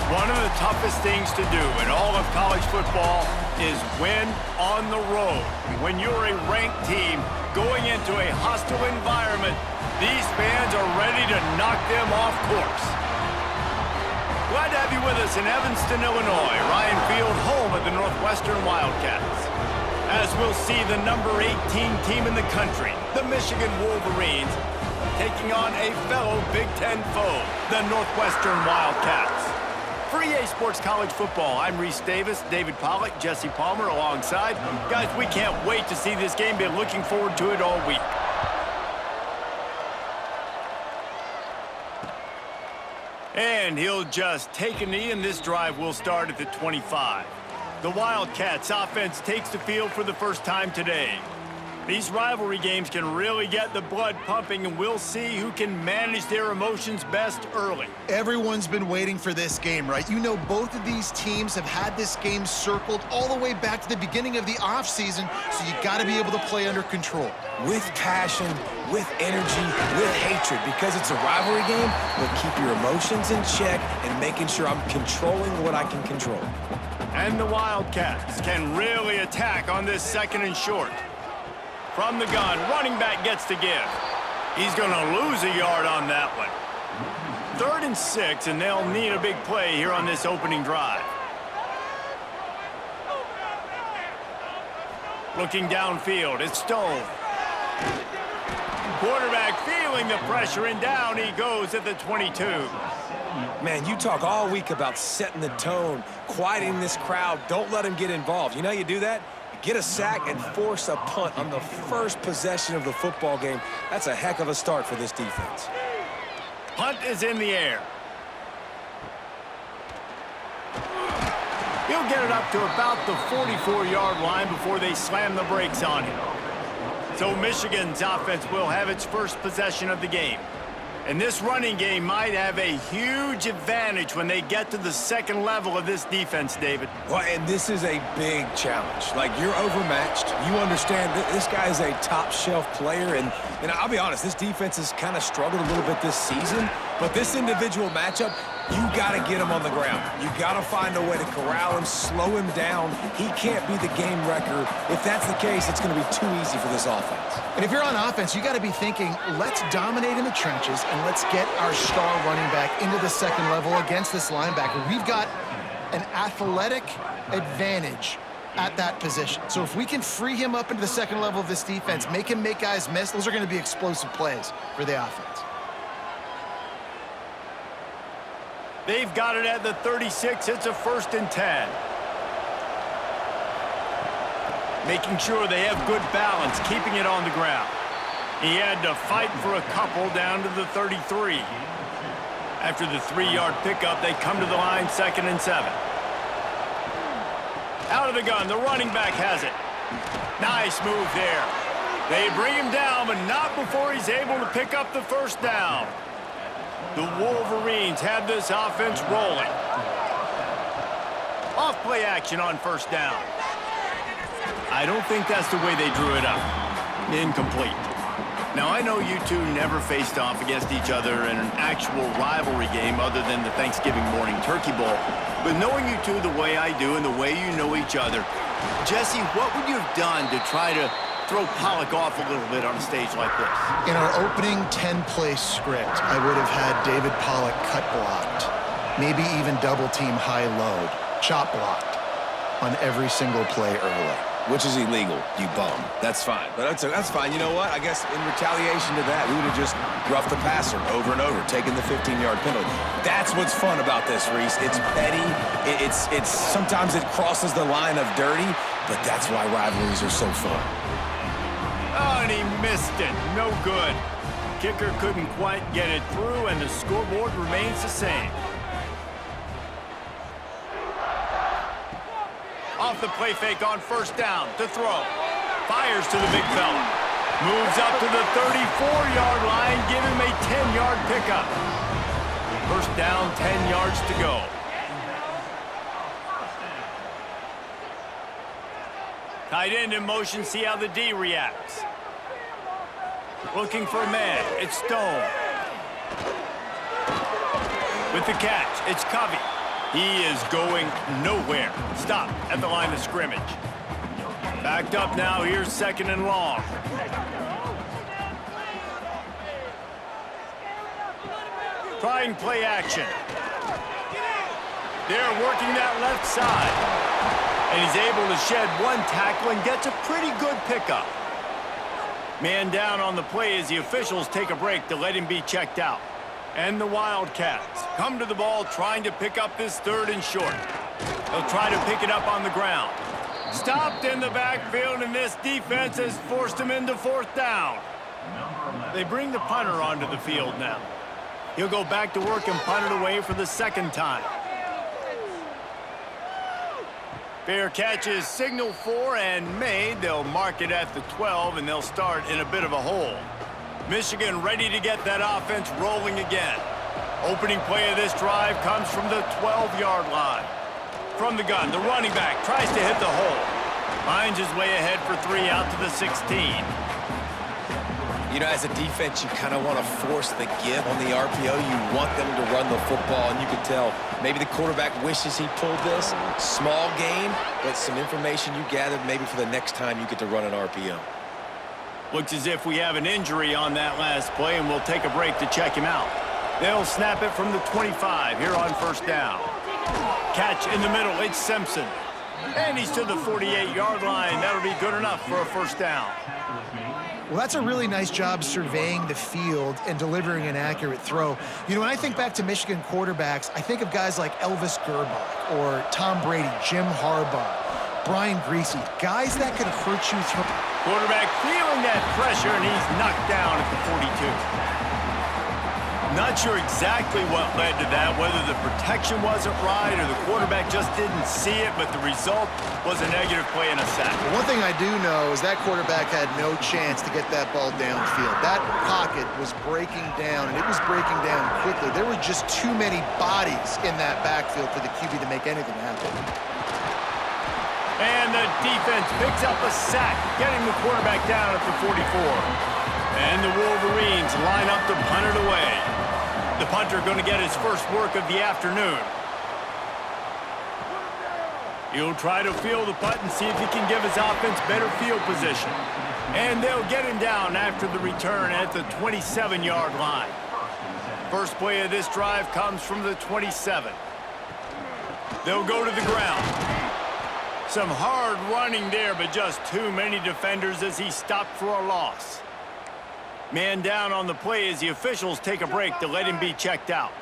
One of the toughest things to do in all of college football is win on the road. When you're a ranked team going into a hostile environment, these fans are ready to knock them off course. Glad to have you with us in Evanston, Illinois. Ryan Field, home of the Northwestern Wildcats. As we'll see the number 18 team in the country, the Michigan Wolverines, taking on a fellow Big Ten foe, the Northwestern Wildcats. For EA Sports College Football, I'm Reese Davis, David Pollack, Jesse Palmer alongside. Guys, we can't wait to see this game. Been looking forward to it all week. And he'll just take a knee, and this drive will start at the 25. The Wildcats offense takes the field for the first time today. These rivalry games can really get the blood pumping, and we'll see who can manage their emotions best early. Everyone's been waiting for this game, right? You know, both of these teams have had this game circled all the way back to the beginning of the offseason, so you got to be able to play under control. With passion, with energy, with hatred, because it's a rivalry game, but keep your emotions in check and making sure I'm controlling what I can control. And the Wildcats can really attack on this second and short. From the gun, running back gets the give. He's going to lose a yard on that one. 3rd and 6, and they'll need a big play here on this opening drive. Looking downfield, it's Stone. Quarterback feeling the pressure, and down he goes at the 22. Man, you talk all week about setting the tone, quieting this crowd. Don't let them get involved. You know how you do that? Get a sack and force a punt on the first possession of the football game. That's a heck of a start for this defense. Punt is in the air. He'll get it up to about the 44-yard line before they slam the brakes on him. So Michigan's offense will have its first possession of the game. And this running game might have a huge advantage when they get to the second level of this defense, David. Well, and this is a big challenge. Like, you're overmatched. You understand that this guy is a top-shelf player. And I'll be honest, this defense has kind of struggled a little bit this season. But this individual matchup, you got to get him on the ground. You got to find a way to corral him, slow him down. He can't be the game wrecker. If that's the case, it's going to be too easy for this offense. And if you're on offense, you got to be thinking, let's dominate in the trenches and let's get our star running back into the second level against this linebacker. We've got an athletic advantage at that position. So if we can free him up into the second level of this defense, make him make guys miss, those are going to be explosive plays for the offense. They've got it at the 36. It's a 1st and 10. Making sure they have good balance, keeping it on the ground. He had to fight for a couple down to the 33. After the 3-yard pickup, they come to the line, 2nd and 7. Out of the gun, the running back has it. Nice move there. They bring him down, but not before he's able to pick up the first down. The Wolverines have this offense rolling. Off play action on 1st down. I don't think that's the way they drew it up. Incomplete. Now, I know you two never faced off against each other in an actual rivalry game other than the Thanksgiving morning Turkey Bowl. But knowing you two the way I do and the way you know each other, Jesse, what would you have done to try to throw Pollack off a little bit on a stage like this? In our opening 10-play script, I would have had David Pollack cut blocked, maybe even double-team high-load, chop blocked on every single play early. Which is illegal, you bum. That's fine. But that's fine. You know what? I guess in retaliation to that, we would have just roughed the passer over and over, taking the 15-yard penalty. That's what's fun about this, Reese. It's petty. It's sometimes it crosses the line of dirty, but that's why rivalries are so fun. Oh, and he missed it. No good. Kicker couldn't quite get it through, and the scoreboard remains the same. Off the play fake on 1st down to throw. Fires to the big fella. Moves up to the 34-yard line, give him a 10-yard pickup. 1st down, 10 yards to go. Tight end in motion, see how the D reacts. Looking for a man, it's Stone. With the catch, it's Covey. He is going nowhere. Stop at the line of scrimmage. Backed up now. Here's 2nd and long. Trying play action. They're working that left side. And he's able to shed one tackle and gets a pretty good pickup. Man down on the play as the officials take a break to let him be checked out. And the Wildcats come to the ball trying to pick up this 3rd and short. They'll try to pick it up on the ground. Stopped in the backfield, and this defense has forced him into 4th down. They bring the punter onto the field now. He'll go back to work and punt it away for the 2nd time. Fair catch is signaled for and made. They'll mark it at the 12, and they'll start in a bit of a hole. Michigan ready to get that offense rolling again. Opening play of this drive comes from the 12-yard line. From the gun, the running back tries to hit the hole. Finds his way ahead for 3 out to the 16. You know, as a defense, you kind of want to force the give on the RPO. You want them to run the football, and you can tell maybe the quarterback wishes he pulled this. Small gain, but some information you gathered maybe for the next time you get to run an RPO. Looks as if we have an injury on that last play, and we'll take a break to check him out. They'll snap it from the 25 here on 1st down. Catch in the middle, it's Simpson. And he's to the 48-yard line. That'll be good enough for a 1st down. Well, that's a really nice job surveying the field and delivering an accurate throw. You know, when I think back to Michigan quarterbacks, I think of guys like Elvis Gerbach or Tom Brady, Jim Harbaugh, Brian Griese, guys that could hurt you through. Quarterback feeling that pressure, and he's knocked down at the 42. Not sure exactly what led to that, whether the protection wasn't right or the quarterback just didn't see it, but the result was a negative play and a sack. Well, one thing I do know is that quarterback had no chance to get that ball downfield. That pocket was breaking down, and it was breaking down quickly. There were just too many bodies in that backfield for the QB to make anything happen. And the defense picks up a sack, getting the quarterback down at the 44. And the Wolverines line up to punt it away. The punter going to get his first work of the afternoon. He'll try to field the punt and see if he can give his offense better field position. And they'll get him down after the return at the 27-yard line. First play of this drive comes from the 27. They'll go to the ground. Some hard running there, but just too many defenders as he stopped for a loss. Man down on the play as the officials take a break to let him be checked out.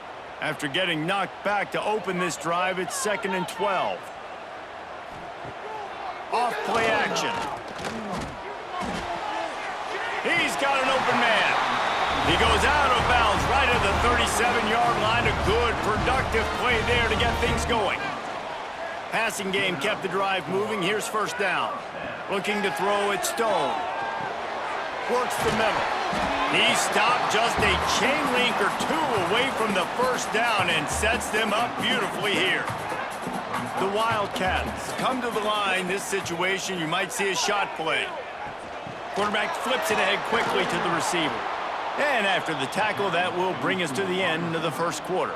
After getting knocked back to open this drive, it's 2nd and 12. Off play action. He's got an open man. He goes out of bounds right at the 37-yard line. A good, productive play there to get things going. Passing game kept the drive moving. Here's 1st down. Looking to throw it, Stone. Works the middle. He stopped just a chain link or two away from the 1st down and sets them up beautifully here. The Wildcats come to the line. This situation, you might see a shot play. Quarterback flips it ahead quickly to the receiver. And after the tackle, that will bring us to the end of the 1st quarter.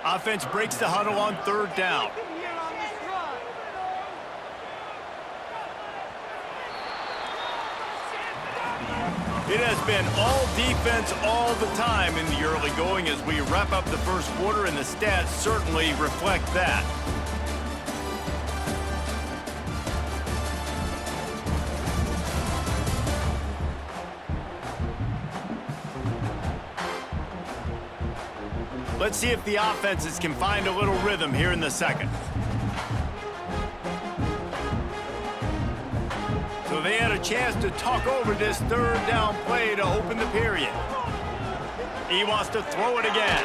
Offense breaks the huddle on 3rd down. It has been all defense all the time in the early going as we wrap up the 1st quarter, and the stats certainly reflect that. Let's see if the offenses can find a little rhythm here in the 2nd. So they had a chance to talk over this 3rd down play to open the period. He wants to throw it again.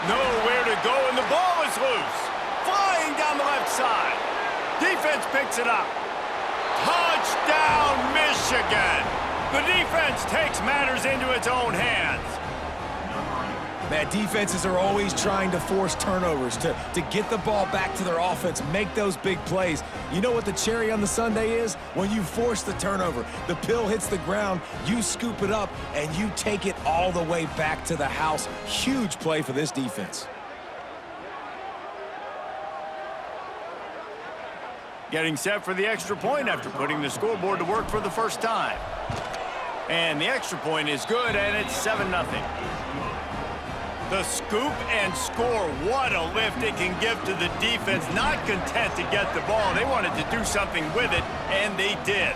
Nowhere to go, and the ball is loose. Flying down the left side. Defense picks it up. Touchdown, Michigan! The defense takes matters into its own hands. Man, defenses are always trying to force turnovers to get the ball back to their offense, make those big plays. You know what the cherry on the sundae is? When you force the turnover, the pill hits the ground, you scoop it up, and you take it all the way back to the house. Huge play for this defense. Getting set for the extra point after putting the scoreboard to work for the first time. And the extra point is good, and it's 7-0. The scoop and score, what a lift it can give to the defense. Not content to get the ball. They wanted to do something with it, and they did.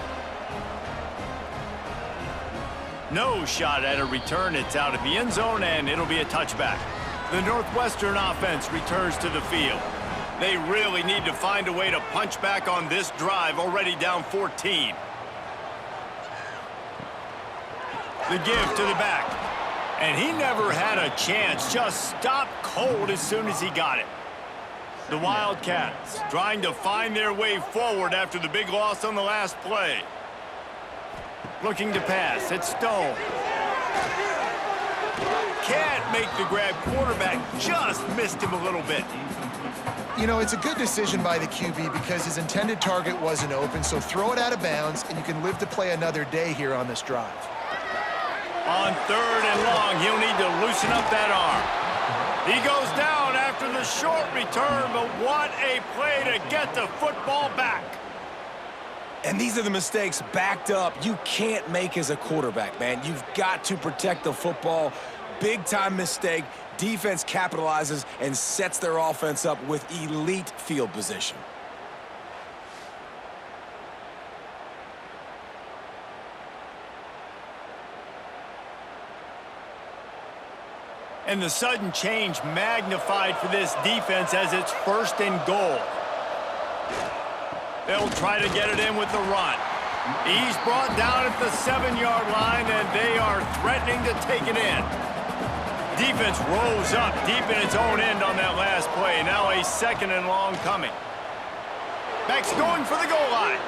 No shot at a return. It's out of the end zone, and it'll be a touchback. The Northwestern offense returns to the field. They really need to find a way to punch back on this drive, already down 14. The give to the back. And he never had a chance. Just stopped cold as soon as he got it. The Wildcats trying to find their way forward after the big loss on the last play. Looking to pass. It's Stone. Can't make the grab. Quarterback just missed him a little bit. You know, it's a good decision by the QB because his intended target wasn't open, so throw it out of bounds, and you can live to play another day here on this drive. On 3rd and long, he'll need to loosen up that arm. He goes down after the short return, but what a play to get the football back. And these are the mistakes backed up you can't make as a quarterback, man. You've got to protect the football. Big-time mistake. Defense capitalizes and sets their offense up with elite field position. And the sudden change magnified for this defense as it's 1st and goal. They'll try to get it in with the run. He's brought down at the 7-yard line, and they are threatening to take it in. Defense rose up deep in its own end on that last play. Now a 2nd and long coming. Back's going for the goal line.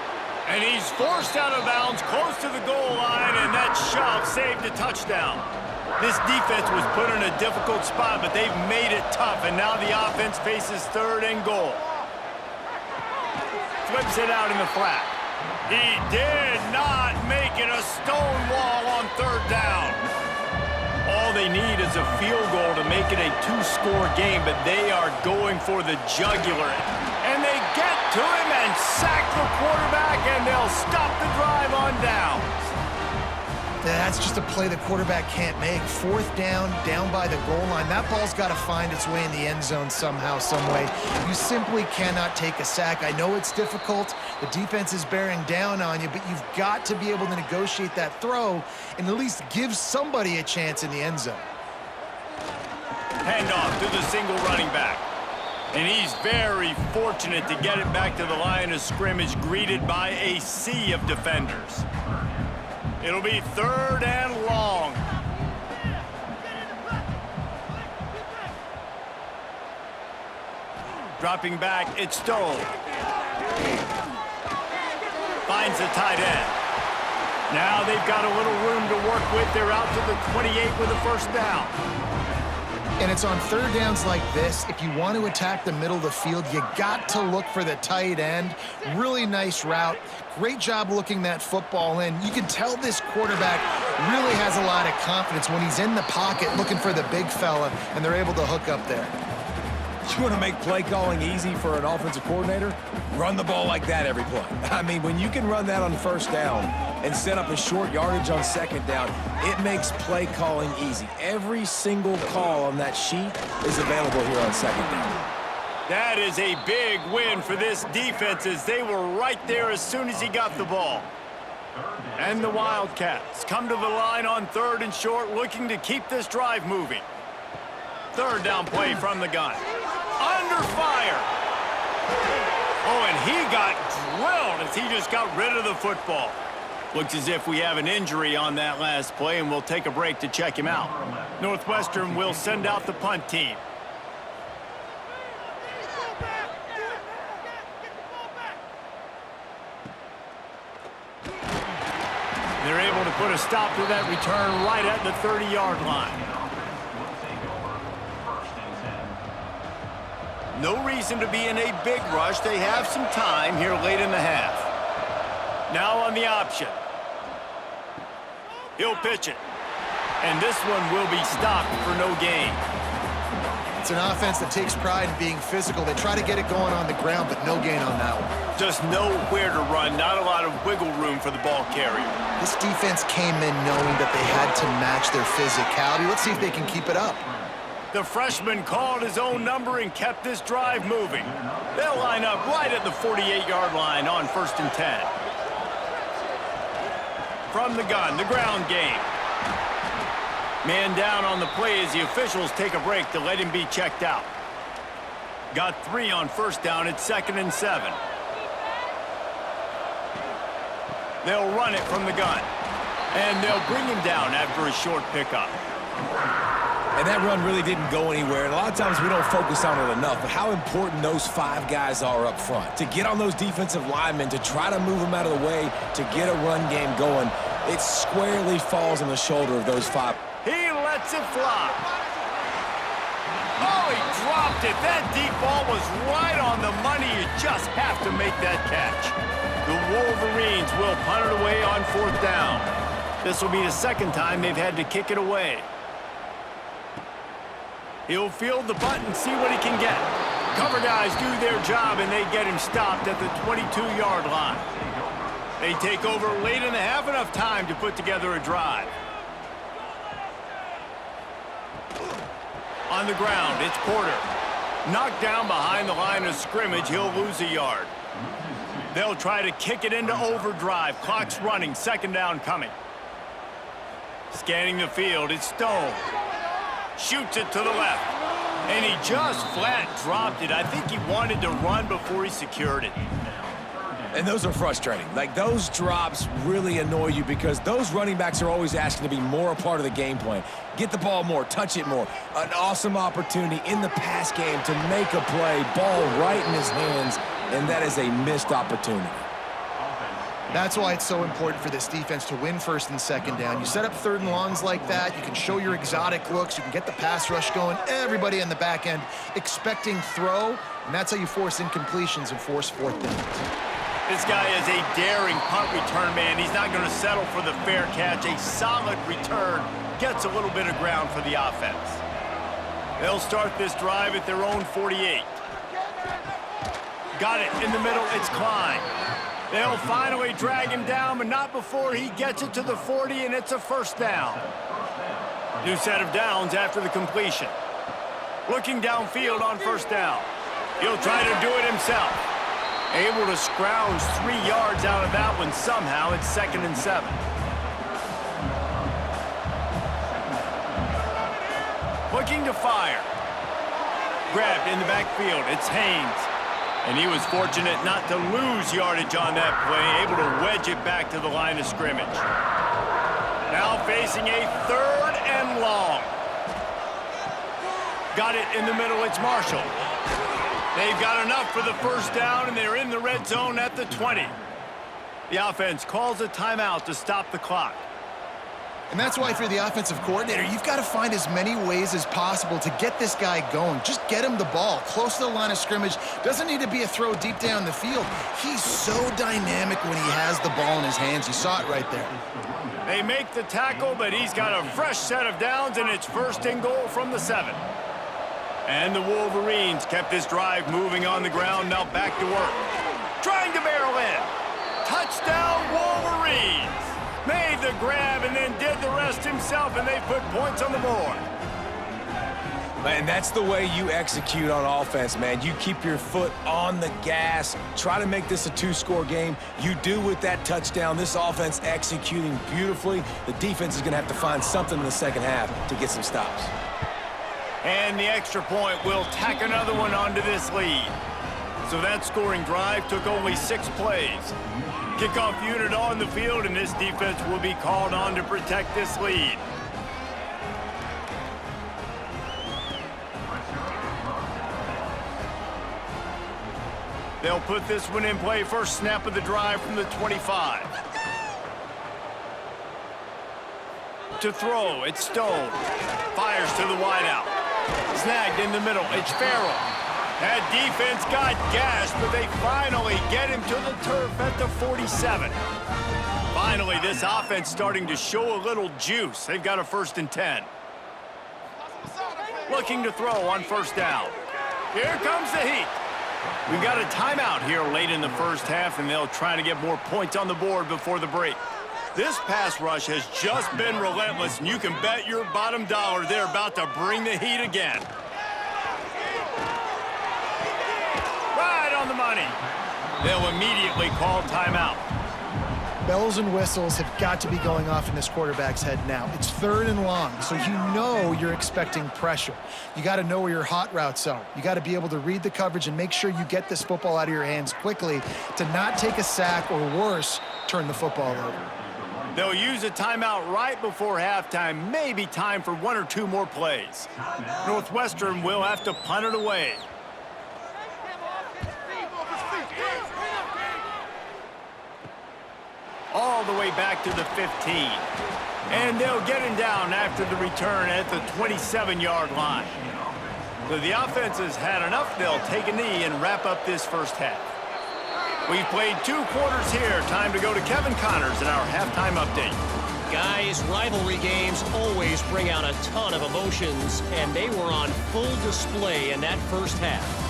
And he's forced out of bounds close to the goal line, and that shove saved a touchdown. This defense was put in a difficult spot, but they've made it tough, and now the offense faces 3rd and goal. Flips it out in the flat. He did not make it. A stone wall on 3rd down. All they need is a field goal to make it a 2-score game, but they are going for the jugular. And they get to him and sack the quarterback, and they'll stop the drive on downs. That's just a play the quarterback can't make. 4th down, down by the goal line. That ball's got to find its way in the end zone somehow, some way. You simply cannot take a sack. I know it's difficult. The defense is bearing down on you, but you've got to be able to negotiate that throw and at least give somebody a chance in the end zone. Handoff to the single running back. And he's very fortunate to get it back to the line of scrimmage, greeted by a sea of defenders. It'll be 3rd and long. Dropping back, it's Stone. Finds the tight end. Now they've got a little room to work with. They're out to the 28 with a 1st down. And it's on 3rd downs like this. If you want to attack the middle of the field, you got to look for the tight end. Really nice route. Great job looking that football in. You can tell this quarterback really has a lot of confidence when he's in the pocket looking for the big fella, and they're able to hook up there. You want to make play calling easy for an offensive coordinator? Run the ball like that every play. I mean, when you can run that on 1st down and set up a short yardage on 2nd down, it makes play calling easy. Every single call on that sheet is available here on 2nd down. That is a big win for this defense as they were right there as soon as he got the ball. And the Wildcats come to the line on 3rd and short, looking to keep this drive moving. 3rd down play from the gun. Under fire. Oh, and he got drilled as he just got rid of the football. Looks as if we have an injury on that last play, and we'll take a break to check him out. Northwestern will send out the punt team. They're able to put a stop to that return right at the 30-yard line. No reason to be in a big rush. They have some time here late in the half. Now on the option. He'll pitch it. And this one will be stopped for no gain. It's an offense that takes pride in being physical. They try to get it going on the ground, but no gain on that one. Just nowhere to run, not a lot of wiggle room for the ball carrier. This defense came in knowing that they had to match their physicality. Let's see if they can keep it up. The freshman called his own number and kept this drive moving. They'll line up right at the 48-yard line on 1st and 10. From the gun, the ground game. Man down on the play as the officials take a break to let him be checked out. Got 3 on 1st down at 2nd and 7. They'll run it from the gun. And they'll bring him down after a short pickup. And that run really didn't go anywhere. And a lot of times we don't focus on it enough, but how important those 5 guys are up front. To get on those defensive linemen, to try to move them out of the way, to get a run game going, it squarely falls on the shoulder of those 5. He lets it fly. Oh, he dropped it. That deep ball was right on the money. You just have to make that catch. The Wolverines will punt it away on 4th down. This will be the 2nd time they've had to kick it away. He'll field the punt and see what he can get. Cover guys do their job, and they get him stopped at the 22-yard line. They take over late in the half, enough time to put together a drive. On the ground, it's Porter. Knocked down behind the line of scrimmage, he'll lose a yard. They'll try to kick it into overdrive. Clock's running, 2nd down coming. Scanning the field, it's Stone. Shoots it to the left. And he just flat dropped it. I think he wanted to run before he secured it. And those are frustrating. Like, those drops really annoy you because those running backs are always asking to be more a part of the game plan. Get the ball more, touch it more. An awesome opportunity in the pass game to make a play, ball right in his hands, and that is a missed opportunity. That's why it's so important for this defense to win 1st and 2nd down. You set up 3rd and longs like that, you can show your exotic looks, you can get the pass rush going, everybody in the back end expecting throw, and that's how you force incompletions and force 4th downs. This guy is a daring punt return man. He's not going to settle for the fair catch. A solid return gets a little bit of ground for the offense. They'll start this drive at their own 48. Got it in the middle, it's Klein. They'll finally drag him down, but not before he gets it to the 40, and it's a 1st down. New set of downs after the completion. Looking downfield on 1st down. He'll try to do it himself. Able to scrounge 3 yards out of that one somehow. It's 2nd and 7. Looking to fire. Grabbed in the backfield. It's Haynes. And he was fortunate not to lose yardage on that play, able to wedge it back to the line of scrimmage. Now facing a 3rd and long. Got it in the middle, it's Marshall. They've got enough for the 1st down, and they're in the red zone at the 20. The offense calls a timeout to stop the clock. And that's why if you're the offensive coordinator, you've got to find as many ways as possible to get this guy going. Just get him the ball close to the line of scrimmage. Doesn't need to be a throw deep down the field. He's so dynamic when he has the ball in his hands. You saw it right there. They make the tackle, but he's got a fresh set of downs, and it's 1st and goal from the 7. And the Wolverines kept this drive moving on the ground, now back to work. Trying to barrel in. Touchdown, Wolverines. Made the grab and then did the rest himself, and they put points on the board. Man, that's the way you execute on offense, man. You keep your foot on the gas. Try to make this a 2-score game. You do with that touchdown. This offense executing beautifully. The defense is going to have to find something in the 2nd half to get some stops. And the extra point will tack another one onto this lead. So that scoring drive took only 6 plays. Kickoff unit on the field, and this defense will be called on to protect this lead. They'll put this one in play. First snap of the drive from the 25. To throw, it's Stone. Fires to the wideout. Snagged in the middle, it's Farrell. That defense got gashed, but they finally get him to the turf at the 47. Finally, this offense starting to show a little juice. They've got a 1st and 10. looking to throw on first down. Here comes the heat. We've got a timeout here late in the first half, and they'll try to get more points on the board before the break. This pass rush has just been relentless, and you can bet your bottom dollar they're about to bring the heat again. Right on the money. They'll immediately call timeout. Bells and whistles have got to be going off in this quarterback's head now. It's 3rd and long, so you know you're expecting pressure. You got to know where your hot routes are. You got to be able to read the coverage and make sure you get this football out of your hands quickly to not take a sack or worse, turn the football over. They'll use a timeout right before halftime, maybe time for 1 or 2 more plays. Northwestern will have to punt it away. All the way back to the 15. And they'll get him down after the return at the 27-yard line. So the offense has had enough. They'll take a knee and wrap up this first half. We've played 2 quarters here. Time to go to Kevin Connors in our halftime update. Guys, rivalry games always bring out a ton of emotions, and they were on full display in that first half.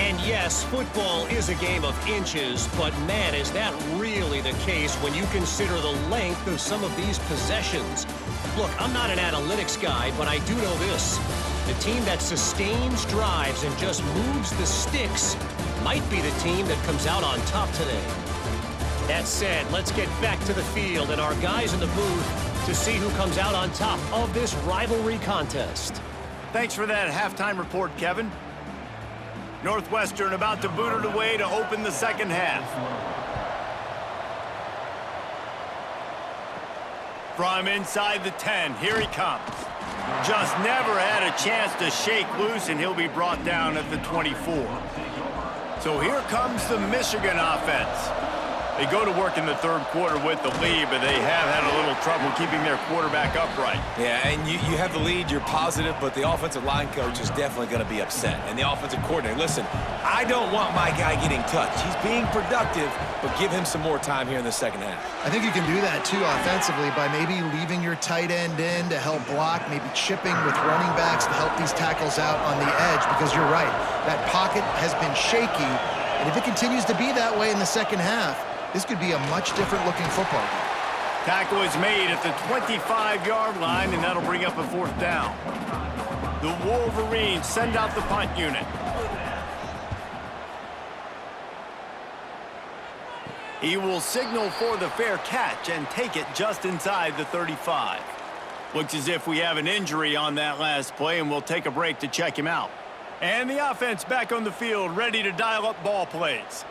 And yes, football is a game of inches, but man, is that really the case when you consider the length of some of these possessions. Look, I'm not an analytics guy, but I do know this. The team that sustains drives and just moves the sticks might be the team that comes out on top today. That said, let's get back to the field and our guys in the booth to see who comes out on top of this rivalry contest. Thanks for that halftime report, Kevin. Northwestern about to boot it away to open the second half. From inside the 10, here he comes. Just never had a chance to shake loose, and he'll be brought down at the 24. So here comes the Michigan offense. They go to work in the 3rd quarter with the lead, but they have had a little trouble keeping their quarterback upright. Yeah, and you have the lead, you're positive, but the offensive line coach is definitely going to be upset. And the offensive coordinator, listen, I don't want my guy getting touched. He's being productive, but give him some more time here in the second half. I think you can do that, too, offensively, by maybe leaving your tight end in to help block, maybe chipping with running backs to help these tackles out on the edge, because you're right, that pocket has been shaky, and if it continues to be that way in the second half, this could be a much different looking football game. Tackle is made at the 25-yard line, and that'll bring up a 4th down. The Wolverines send out the punt unit. He will signal for the fair catch and take it just inside the 35. Looks as if we have an injury on that last play, and we'll take a break to check him out. And the offense back on the field, ready to dial up ball plays.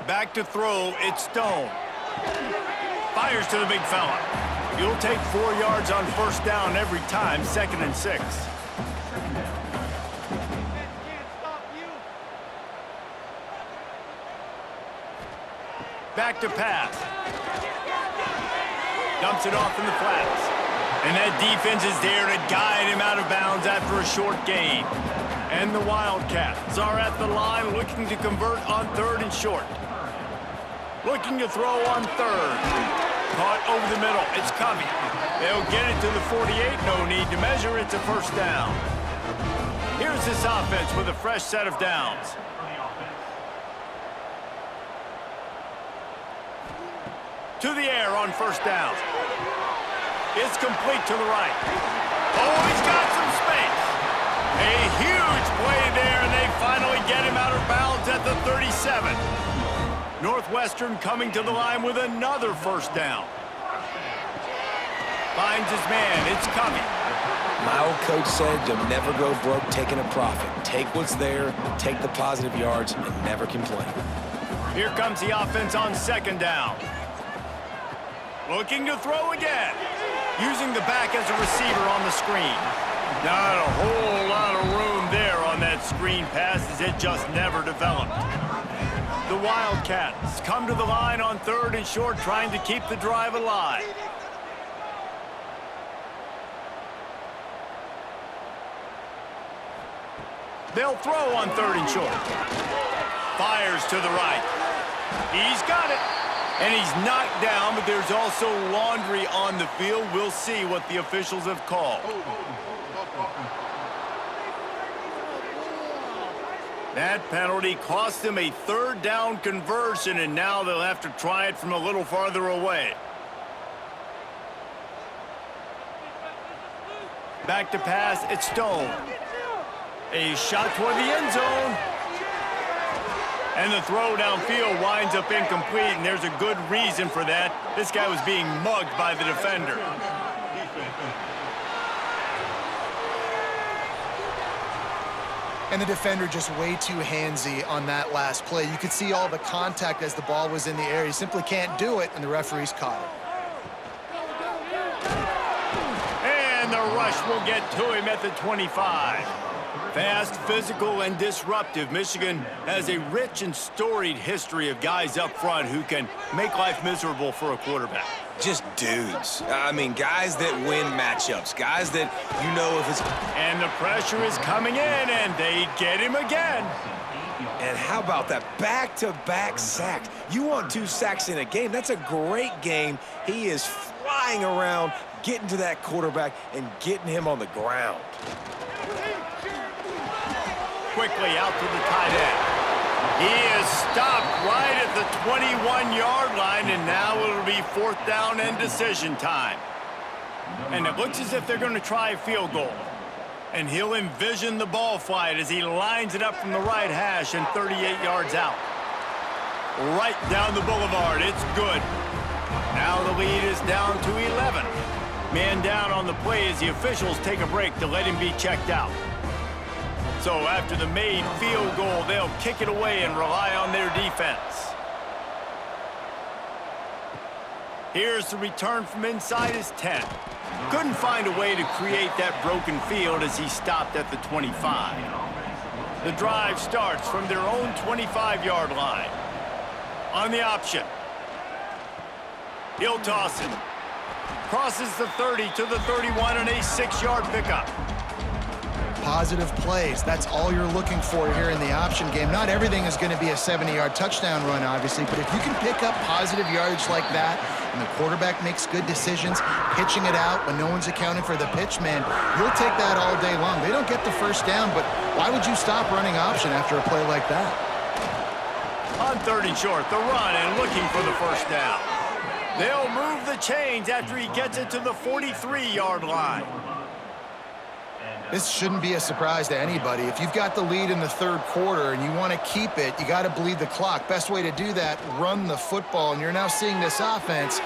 Back to throw, it's Stone. Fires to the big fella. You'll take 4 yards on first down every time, 2nd and 6. Back to pass. Dumps it off in the flats. And that defense is there to guide him out of bounds after a short gain. And the Wildcats are at the line looking to convert on 3rd and short. Looking to throw on 3rd. Caught over the middle. It's Covey. They'll get it to the 48. No need to measure. It's a first down. Here's this offense with a fresh set of downs. To the air on first down. It's complete to the right. Oh, he's got some space. A huge play there, and they finally get him out of bounds at the 37. Northwestern coming to the line with another first down. Finds his man. It's Covey. My old coach said you'll never go broke taking a profit. Take what's there, take the positive yards, and never complain. Here comes the offense on 2nd down. Looking to throw again. Using the back as a receiver on the screen. Not a whole lot of room there on that screen pass, as it just never developed. The Wildcats come to the line on 3rd and short, trying to keep the drive alive. They'll throw on 3rd and short. Fires to the right. He's got it. And he's knocked down, but there's also laundry on the field. We'll see what the officials have called. That penalty cost them a third down conversion, and now they'll have to try it from a little farther away. Back to pass, it's Stone. A shot toward the end zone. And the throw downfield winds up incomplete, and there's a good reason for that. This guy was being mugged by the defender. And the defender just way too handsy on that last play. You could see all the contact as the ball was in the air. He simply can't do it, and the referees caught it. And the rush will get to him at the 25. Fast, physical, and disruptive, Michigan has a rich and storied history of guys up front who can make life miserable for a quarterback. Just dudes. I mean, guys that win matchups. Guys that you know if it's... And the pressure is coming in, and they get him again. And how about that back-to-back sack? You want 2 sacks in a game. That's a great game. He is flying around, getting to that quarterback, and getting him on the ground. Quickly out to the tight end. He is stopped right at the 21-yard line, and now it'll be 4th down and decision time. And it looks as if they're going to try a field goal. And he'll envision the ball flight as he lines it up from the right hash and 38 yards out. Right down the boulevard. It's good. Now the lead is down to 11. Man down on the play as the officials take a break to let him be checked out. So after the made field goal, they'll kick it away and rely on their defense. Here's the return from inside his 10. Couldn't find a way to create that broken field as he stopped at the 25. The drive starts from their own 25-yard line. On the option. He'll toss it. Crosses the 30 to the 31 and a 6-yard pickup. Positive plays. That's all you're looking for here in the option game. Not everything is going to be a 70-yard touchdown run, obviously, but if you can pick up positive yardage like that and the quarterback makes good decisions, pitching it out when no one's accounting for the pitch, man, you'll take that all day long. They don't get the first down, but why would you stop running option after a play like that? On 3rd and short, the run and looking for the first down. They'll move the chains after he gets it to the 43-yard line. This shouldn't be a surprise to anybody. If you've got the lead in the 3rd quarter and you want to keep it, you got to bleed the clock. Best way to do that, run the football. And you're now seeing this offense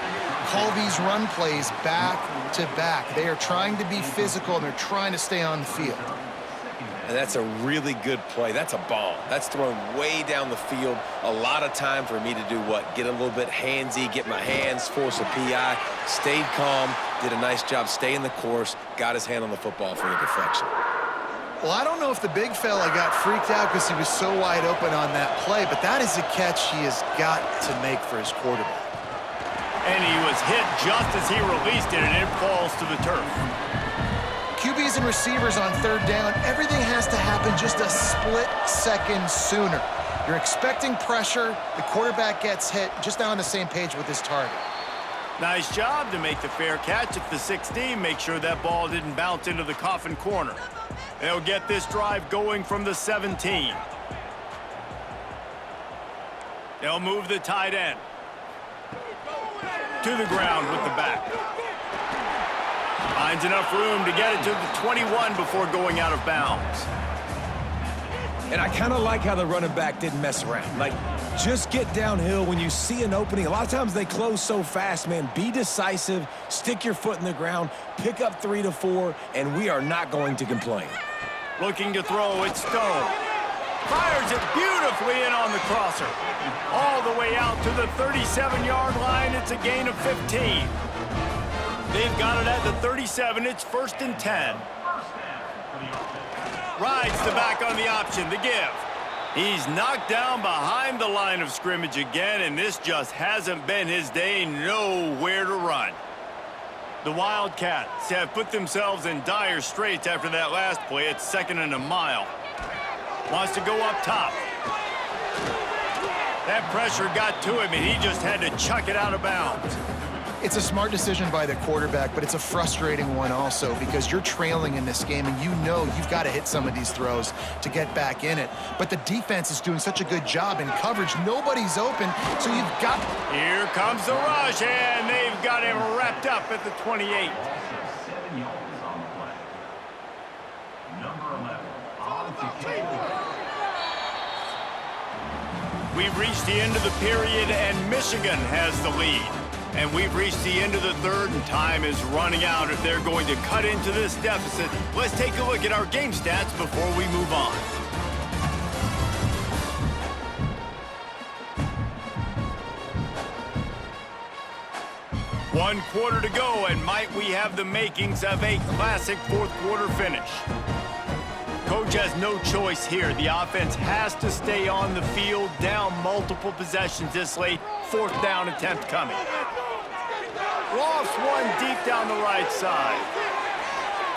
call these run plays back to back. They are trying to be physical, and they're trying to stay on the field. And that's a really good play. That's a bomb. That's thrown way down the field. A lot of time for me to do what? Get a little bit handsy, get my hands, force a PI, stayed calm, did a nice job staying the course, got his hand on the football for the deflection. Well, I don't know if the big fella got freaked out because he was so wide open on that play, but that is a catch he has got to make for his quarterback. And he was hit just as he released it, and it falls to the turf. QBs and receivers on 3rd down, everything has to happen just a split second sooner. You're expecting pressure, the quarterback gets hit, just now on the same page with his target. Nice job to make the fair catch at the 16, make sure that ball didn't bounce into the coffin corner. They'll get this drive going from the 17. They'll move the tight end to the ground with the back. Finds enough room to get it to the 21 before going out of bounds. And I kind of like how the running back didn't mess around. Like, just get downhill when you see an opening. A lot of times they close so fast, man. Be decisive, stick your foot in the ground, pick up 3 to 4, and we are not going to complain. Looking to throw, it's Stone. Fires it beautifully in on the crosser. All the way out to the 37-yard line. It's a gain of 15. They've got it at the 37. It's 1st and 10. Rides the back on the option, the give. He's knocked down behind the line of scrimmage again, and this just hasn't been his day. Nowhere to run. The Wildcats have put themselves in dire straits after that last play. It's 2nd and a mile. Wants to go up top. That pressure got to him, and he just had to chuck it out of bounds. It's a smart decision by the quarterback, but it's a frustrating one also because you're trailing in this game, and you know you've got to hit some of these throws to get back in it. But the defense is doing such a good job in coverage. Nobody's open, so you've got... Here comes the rush, and they've got him wrapped up at the 28. We've reached the end of the period, and Michigan has the lead. And we've reached the end of the third, and time is running out if they're going to cut into this deficit. Let's take a look at our game stats before we move on. One quarter to go, and might we have the makings of a classic fourth quarter finish. Coach has no choice here. The offense has to stay on the field, down multiple possessions this late. Fourth down attempt coming. Lofts one deep down the right side.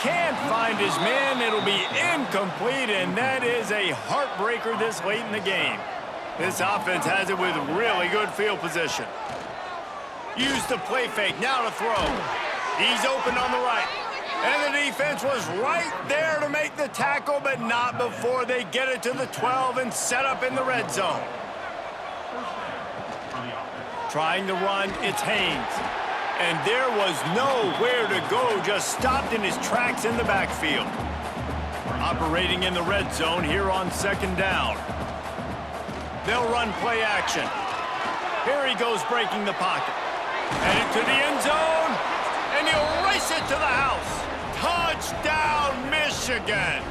Can't find his man. It'll be incomplete, and that is a heartbreaker this late in the game. This offense has it with really good field position. Use the play fake, now to throw. He's open on the right. And the defense was right there to make the tackle, but not before they get it to the 12 and set up in the red zone. Trying to run, it's Haynes. And there was nowhere to go, just stopped in his tracks in the backfield. Operating in the red zone here on second down. They'll run play action. Here he goes breaking the pocket. Headed to the end zone, and he'll race it to the house. Touchdown, Michigan!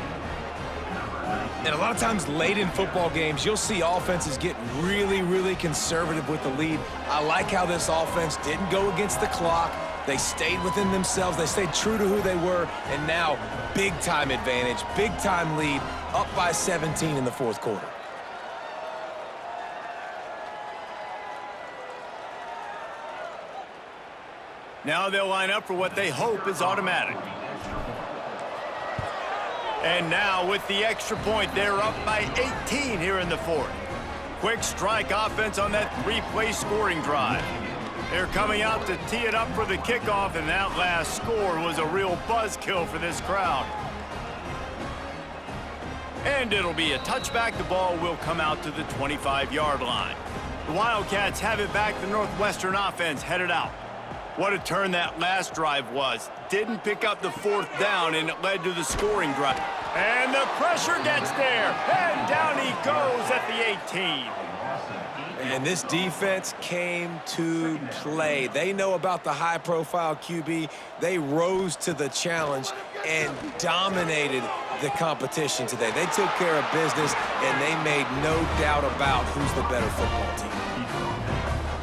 And a lot of times late in football games, you'll see offenses get really, really conservative with the lead. I like how this offense didn't go against the clock. They stayed within themselves. They stayed true to who they were. And now, big-time advantage, big-time lead, up by 17 in the fourth quarter. Now they'll line up for what they hope is automatic. And now with the extra point, they're up by 18 here in the fourth. Quick strike offense on that three-play scoring drive. They're coming out to tee it up for the kickoff, and that last score was a real buzzkill for this crowd. And it'll be a touchback. The ball will come out to the 25-yard line. The Wildcats have it back. The Northwestern offense headed out. What a turn that last drive was. Didn't pick up the fourth down, and it led to the scoring drive. And the pressure gets there, and down he goes at the 18. And this defense came to play. They know about the high-profile QB. They rose to the challenge and dominated the competition today. They took care of business, and they made no doubt about who's the better football team.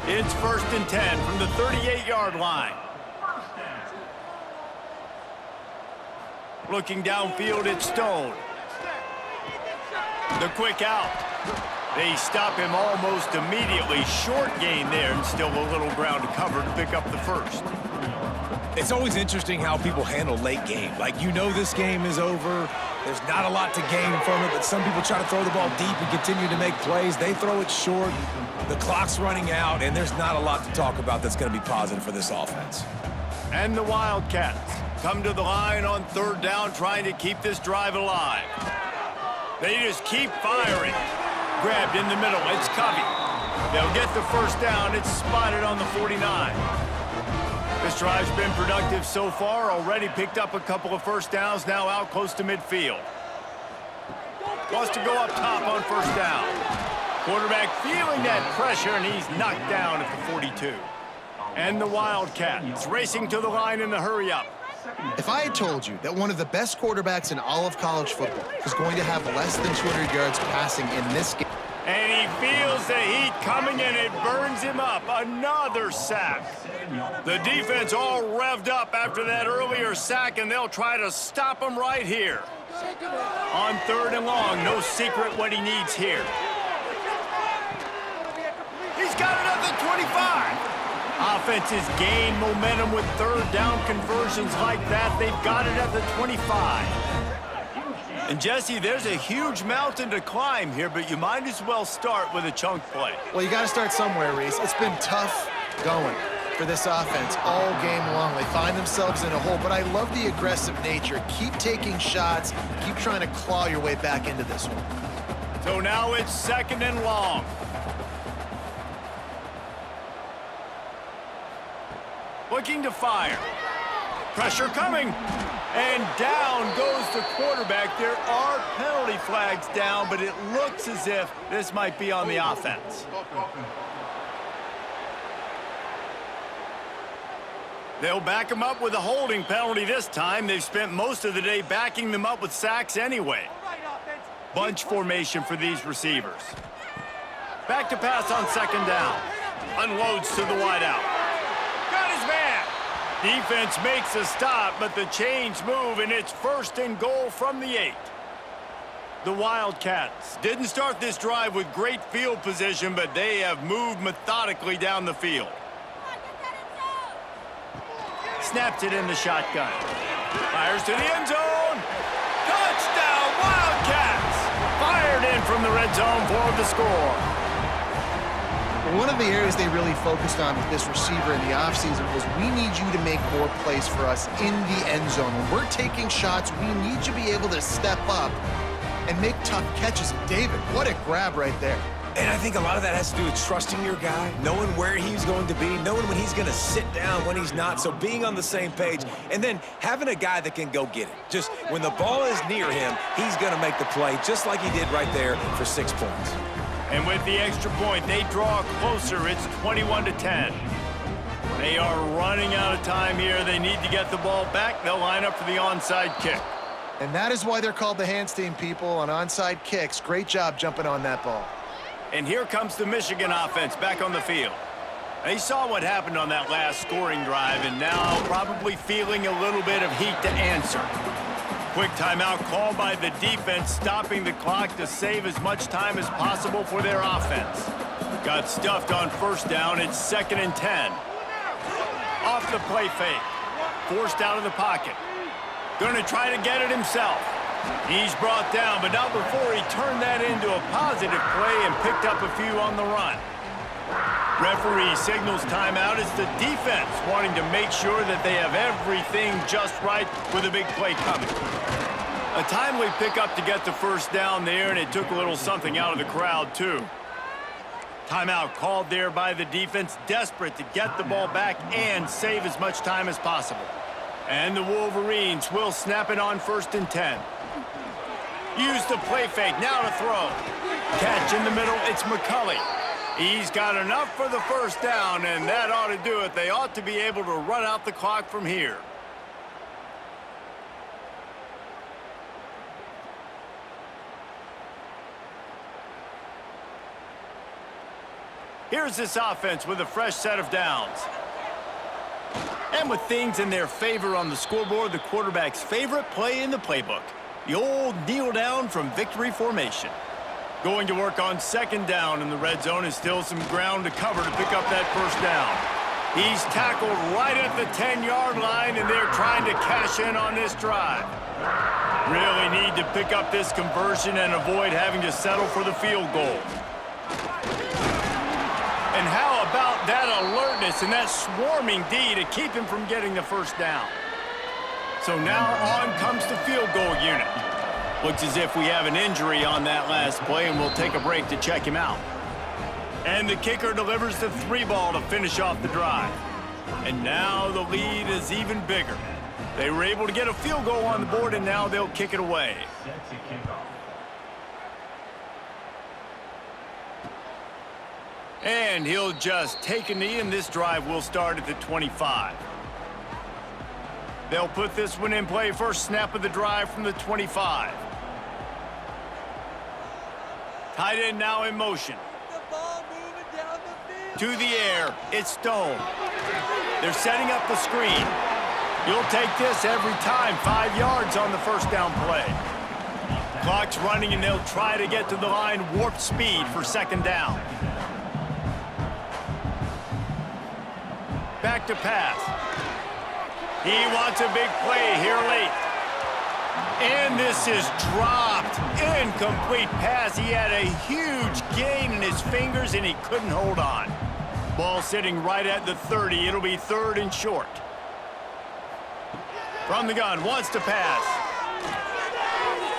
It's 1st and 10 from the 38-yard line. Looking downfield, it's Stone. The quick out. They stop him almost immediately. Short gain there, and still a little ground to cover to pick up the first. It's always interesting how people handle late game. Like, you know this game is over. There's not a lot to gain from it, but some people try to throw the ball deep and continue to make plays. They throw it short. The clock's running out, and there's not a lot to talk about that's going to be positive for this offense. And the Wildcats come to the line on third down, trying to keep this drive alive. They just keep firing. Grabbed in the middle, it's Covey. They'll get the first down. It's spotted on the 49. This drive's been productive so far. Already picked up a couple of first downs, now out close to midfield. Wants to go up top on first down. Quarterback feeling that pressure, and he's knocked down at the 42. And the Wildcats racing to the line in the hurry-up. If I had told you that one of the best quarterbacks in all of college football is going to have less than 200 yards passing in this game. And he feels the heat coming, and it burns him up. Another sack. The defense all revved up after that earlier sack, and they'll try to stop him right here. On third and long, no secret what he needs here. He's got it at the 25. Offenses gain momentum with third down conversions like that. They've got it at the 25. And Jesse, there's a huge mountain to climb here, but you might as well start with a chunk play. Well, you got to start somewhere, Reese. It's been tough going for this offense all game long. They find themselves in a hole, but I love the aggressive nature. Keep taking shots. Keep trying to claw your way back into this one. So now it's 2nd and long. Looking to fire. Pressure coming. And down goes the quarterback. There are penalty flags down, but it looks as if this might be on the offense. They'll back them up with a holding penalty this time. They've spent most of the day backing them up with sacks anyway. Bunch formation for these receivers. Back to pass on 2nd down. Unloads to the wideout. Got his man. Defense makes a stop, but the chains move, and it's 1st and goal from the 8. The Wildcats didn't start this drive with great field position, but they have moved methodically down the field. Snaps it in the shotgun. Fires to the end zone. Touchdown, Wildcats! Fired in from the red zone for the score. One of the areas they really focused on with this receiver in the offseason was we need you to make more plays for us in the end zone. When we're taking shots, we need you to be able to step up and make tough catches. David, what a grab right there. And I think a lot of that has to do with trusting your guy, knowing where he's going to be, knowing when he's going to sit down, when he's not, so being on the same page, and then having a guy that can go get it. Just when the ball is near him, he's going to make the play just like he did right there for 6 points. And with the extra point, they draw closer. It's 21-10. They are running out of time here. They need to get the ball back. They'll line up for the onside kick. And that is why they're called the hands team, people, on onside kicks. Great job jumping on that ball. And here comes the Michigan offense back on the field. They saw what happened on that last scoring drive, and now probably feeling a little bit of heat to answer. Quick timeout called by the defense, stopping the clock to save as much time as possible for their offense. Got stuffed on 1st down. It's 2nd and 10. Off the play fake. Forced out of the pocket. Going to try to get it himself. He's brought down, but not before he turned that into a positive play and picked up a few on the run. Referee signals timeout. It's the defense wanting to make sure that they have everything just right with a big play coming. A timely pickup to get the 1st down there, and it took a little something out of the crowd, too. Timeout called there by the defense, desperate to get the ball back and save as much time as possible. And the Wolverines will snap it on 1st and 10. Use the play fake, now to throw. Catch in the middle, it's McCulley. He's got enough for the 1st down, and that ought to do it. They ought to be able to run out the clock from here. Here's this offense with a fresh set of downs. And with things in their favor on the scoreboard, the quarterback's favorite play in the playbook, the old kneel down from victory formation. Going to work on 2nd down in the red zone, is still some ground to cover to pick up that 1st down. He's tackled right at the 10-yard line, and they're trying to cash in on this drive. Really need to pick up this conversion and avoid having to settle for the field goal. And how about that alertness and that swarming D to keep him from getting the 1st down? So now on comes the field goal unit. Looks as if we have an injury on that last play, and we'll take a break to check him out. And the kicker delivers the 3 ball to finish off the drive. And now the lead is even bigger. They were able to get a field goal on the board, and now they'll kick it away. And he'll just take a knee, and this drive will start at the 25. They'll put this one in play. First snap of the drive from the 25. Tight end now in motion. To the air, it's Stone. They're setting up the screen. You'll take this every time. 5 yards on the 1st down play. Clock's running, and they'll try to get to the line warp speed for 2nd down. Back to pass. He wants a big play here late. And this is dropped. Incomplete pass. He had a huge gain in his fingers, and he couldn't hold on. Ball sitting right at the 30. It'll be 3rd and short. From the gun, wants to pass.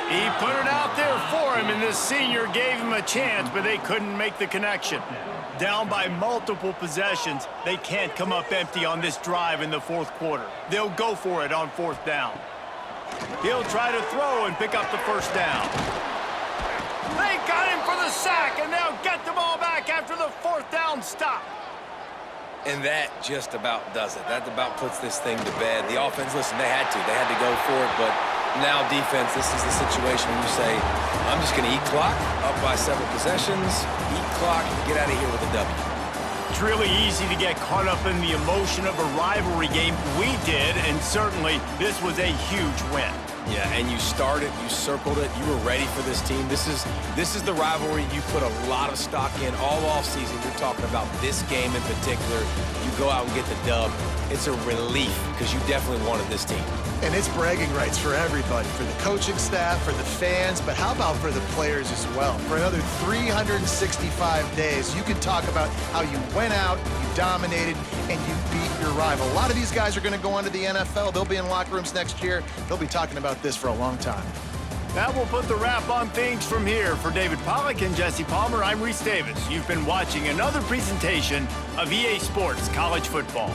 He put it out there for him, and this senior gave him a chance, but they couldn't make the connection. Down by multiple possessions, they can't come up empty on this drive in the 4th quarter. They'll go for it on 4th down. He'll try to throw and pick up the 1st down. They got him for the sack, and they'll get the ball back after the 4th down stop. And that just about does it. That about puts this thing to bed. The offense, listen, they had to. They had to go for it, but now defense, this is the situation where you say, I'm just going to eat clock, up by several possessions, eat clock, and get out of here with a W. It's really easy to get caught up in the emotion of a rivalry game. We did, and certainly this was a huge win. Yeah, and you started, you circled it, you were ready for this team. This is the rivalry you put a lot of stock in all offseason. You're talking about this game in particular. You go out and get the dub. It's a relief because you definitely wanted this team. And it's bragging rights for everybody, for the coaching staff, for the fans, but how about for the players as well? For another 365 days, you can talk about how you went out, you dominated, and you beat your rival. A lot of these guys are going to go on to the NFL. They'll be in locker rooms next year. They'll be talking about this for a long time. That will put the wrap on things from here. For David Pollack and Jesse Palmer, I'm Reese Davis. You've been watching another presentation of EA Sports College Football.